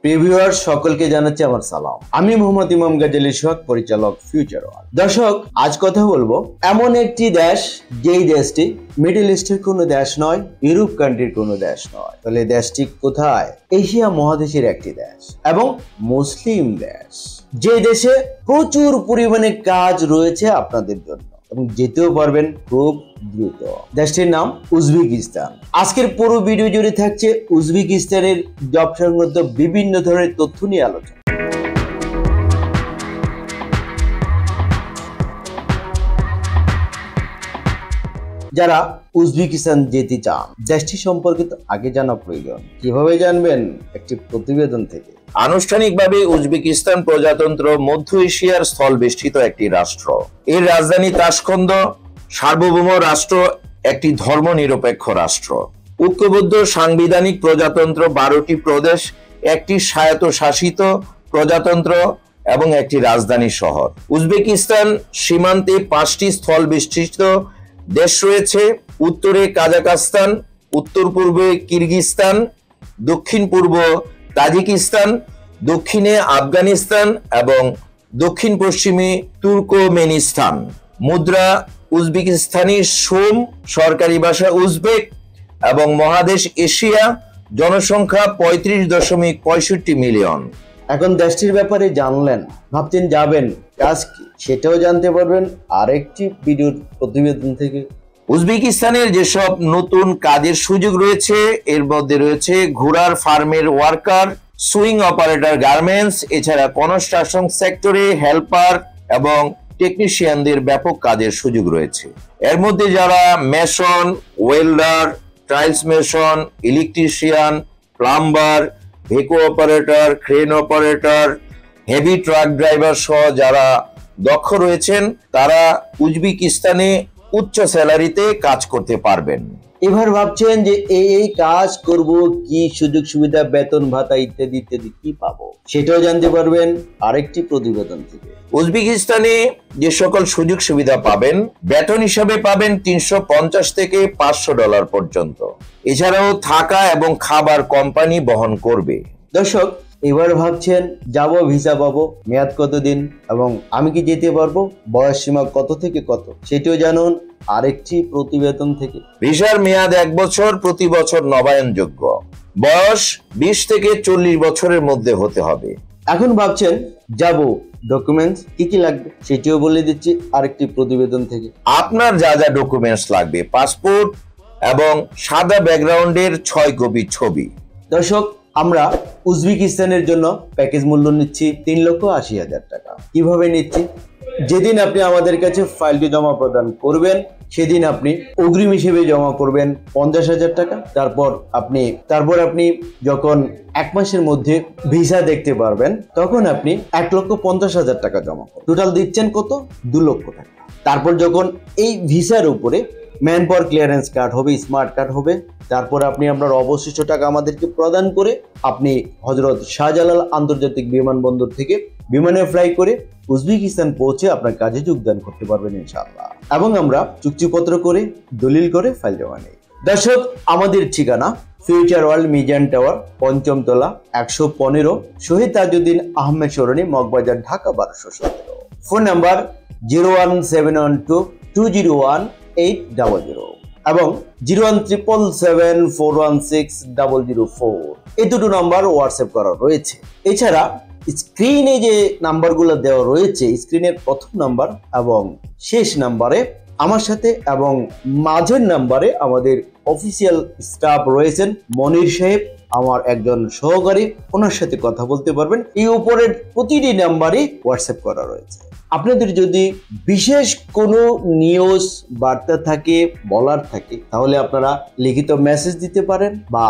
প্রিভিউয়ার সকলকে জানাচ্ছি আমার সালাম। আমি মোহাম্মদ ইমাম গাজী সোহাগ, পরিচালক ফিউচার ওয়ার্ল্ড। দর্শক, আজ কথা বলবো এমন একটি দেশ, যেই দেশটি মিডল ইস্টের কোনো দেশ নয়, ইউরোপ কান্ট্রির কোনো দেশ নয়। তাহলে দেশটি কোথায়? এশিয়া মহাদেশের একটি দেশ এবং মুসলিম দেশ, যে দেশে প্রচুর পরিমাণে কাজ রয়েছে আপনাদের জন্য এবং যেতেও পারবেন খুব দ্রুত। দেশটির নাম উজবেকিস্তান। আজকের পুরো ভিডিও জুড়ে থাকছে উজবেকিস্তানের জব সংক্রান্ত বিভিন্ন ধরনের তথ্য নিয়ে আলোচনা। যারা উজবেকিস্তান যেতে চান, দেশটি সম্পর্কে তো আগে জানা প্রয়োজন। কিভাবে জানবেন? একটি প্রতিবেদন থেকে। আনুষ্ঠানিকভাবে উজবেকিস্তান প্রজাতন্ত্র মধ্য এশিয়ার স্থলবেষ্টিত একটি রাষ্ট্র। এর রাজধানী তাশখন্দ। সার্বভৌম রাষ্ট্র, একটি ধর্মনিরপেক্ষ রাষ্ট্র। ঐক্যবদ্ধ সাংবিধানিক প্রজাতন্ত্র, 12টি প্রদেশ, একটি স্বায়ত্তশাসিত প্রজাতন্ত্র এবং একটি রাজধানী শহর। উজবেকিস্তান সীমান্তে 5টি স্থলবেষ্টিত দেশ রয়েছে। উত্তরে কাজাখস্তান, উত্তর পূর্বে কিরগিজস্তান, দক্ষিণ পূর্ব তাজিকিস্তান, দক্ষিণে আফগানিস্তান এবং দক্ষিণ পশ্চিমে তুর্কমেনিস্তান। মুদ্রা উজবেকিস্তানি সোম, সরকারি ভাষা উজবেক এবং মহাদেশ এশিয়া। জনসংখ্যা 35.65 মিলিয়ন। এখন দেশটির ব্যাপারে জানলেন, ভাবছেন যাবেন, কাজ কি সেটাও জানতে পারবেন আরেকটি ভিডিওর প্রতিবেদন থেকে। উজবেকিস্তানের যেসব নতুন কাজের সুযোগ রয়েছে, এর মধ্যে রয়েছে ঘোড়ার ফার্মের ওয়ার্কার, সুইং অপারেটর গার্মেন্টস, এছাড়া কনস্ট্রাকশন সেক্টরে হেল্পার এবং টেকনিশিয়ানদের ব্যাপক কাজের সুযোগ রয়েছে। এর মধ্যে যারা mason, welder, tiles mason, electrician, plumber, ভেকো operator, crane operator, heavy truck driver সহ যারা দক্ষ রয়েছেন, তারা উজবেকিস্তানে উচ্চ স্যালারিতে কাজ করতে পারবেন। এবার ভাবছেন যে এই কাজ করব, কি সুযোগ সুবিধা, বেতন ভাতা ইত্যাদি ইত্যাদি কি পাবো, সেটাও জানতে পারবেন আরেকটি প্রতিবেদন থেকে। উজবেকিস্তানে যে সকল সুযোগ সুবিধা পাবেন, বেতন হিসাবে পাবেন $350 থেকে $500 পর্যন্ত। এছাড়াও থাকা এবং খাবার কোম্পানি বহন করবে। দর্শক, এবার ভাবছেন যাব, ভিসা পাবো, মেয়াদ কতদিন এবং আমি কি যেতে পারবো, বয়স সীমা কত থেকে কত, সেটিও জানুন আরেকটি প্রতিবেদন থেকে। ভিসার মেয়াদ 1 বছর, প্রতি বছর নবায়নযোগ্য। বয়স 20 থেকে 40 বছরের মধ্যে হতে হবে। এখন ভাবছেন যাব, ডকুমেন্টস কি কি লাগবে, সেটিও বলে দিচ্ছি আরেকটি প্রতিবেদন থেকে। আপনার যা যা ডকুমেন্টস লাগবে, পাসপোর্ট এবং সাদা ব্যাকগ্রাউন্ডের 6 কপি ছবি। দর্শক, আমরা উজবেকিস্তানের জন্য প্যাকেজ মূল্য নিচ্ছি 3,80,000 টাকা। কিভাবে নিচ্ছি? যেদিন আপনি আমাদের কাছে ফাইলটি জমা প্রদান করবেন, সেদিন আপনি অগ্রিম হিসেবে জমা করবেন 50,000 টাকা। তারপর আপনি যখন 1 মাসের মধ্যে ভিসা দেখতে পারবেন, তখন আপনি 1,50,000 টাকা জমা করবেন। টোটাল দিচ্ছেন কত? 2 লক্ষ টাকা। তারপর যখন এই ভিসার উপরে ম্যান পাওয়ার ক্লিয়ারেন্স কার্ড হবে, স্মার্ট কার্ড হবে, তারপর আপনি আপনার অবশিষ্ট টাকা আমাদেরকে প্রদান করে আপনি হযরত শাহজালাল আন্তর্জাতিক বিমানবন্দর থেকে বিমানে ফ্লাই করে উজবেকিস্তান পৌঁছে আপনার কাজে যোগদান করতে পারবেন ইনশাআল্লাহ। এবং আমরা চুক্তিপত্র করে দলিল করে ফাইল জমা নিই। দর্শক, আমাদের ঠিকানা ফিউচার ওয়ার্ল্ড মিজান টাওয়ার, 5ম তলা, 115, শহীদ তাজউদ্দিন আহমেদ সরণি, মগবাজার, ঢাকা 1217। ফোন নাম্বার 01772018000 এবং 01777416004। এই দুটো নাম্বার হোয়াটসঅ্যাপ করা রয়েছে। এছাড়া স্ক্রিনে যে নাম্বারগুলো দেওয়া রয়েছে, স্ক্রিনের প্রথম নাম্বার এবং শেষ নাম্বারে আমার সাথে এবং মাঝের নাম্বারে আমাদের অফিসিয়াল স্টাফ রয়েছেন, মনির সাহেব আমার একজন সহকারী, ওনার সাথে কথা বলতে পারবেন। এই উপরের প্রতিটি নাম্বারে হোয়াটসঅ্যাপ করা রয়েছে। আপনাদের যদি বিশেষ কোনো নিউজ বার্তা থাকে, বলার থাকে, তাহলে আপনারা লিখিত মেসেজ দিতে পারেন বা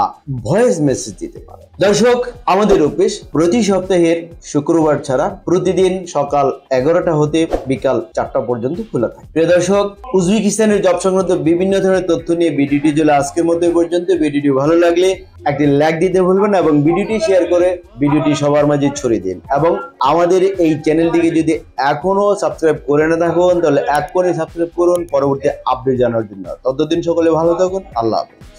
ভয়েস মেসেজ দিতে পারেন। দর্শক, আমাদের অফিস প্রতি সপ্তাহের শুক্রবার ছাড়া প্রতিদিন সকাল 11টা হতে বিকাল 4টা পর্যন্ত খোলা থাকে। প্রিয় দর্শক, উজবেকিস্তানের জব সংক্রান্ত বিভিন্ন ধরনের তথ্য নিয়ে ভিডিওটি চলে আজকের মতো পর্যন্ত। ভিডিওটি ভালো লাগলে একটি লাইক দিতে ভুলবেন না এবং ভিডিওটি শেয়ার করে ভিডিওটি সবার মাঝে ছড়িয়ে দিন। এবং আমাদের এই চ্যানেলটিকে যদি এখনো সাবস্ক্রাইব করে না থাকুন, তাহলে এখনই সাবস্ক্রাইব করুন পরবর্তী আপডেট জানার জন্য। ততদিন সকলে ভালো থাকুন। আল্লাহ হাফেজ।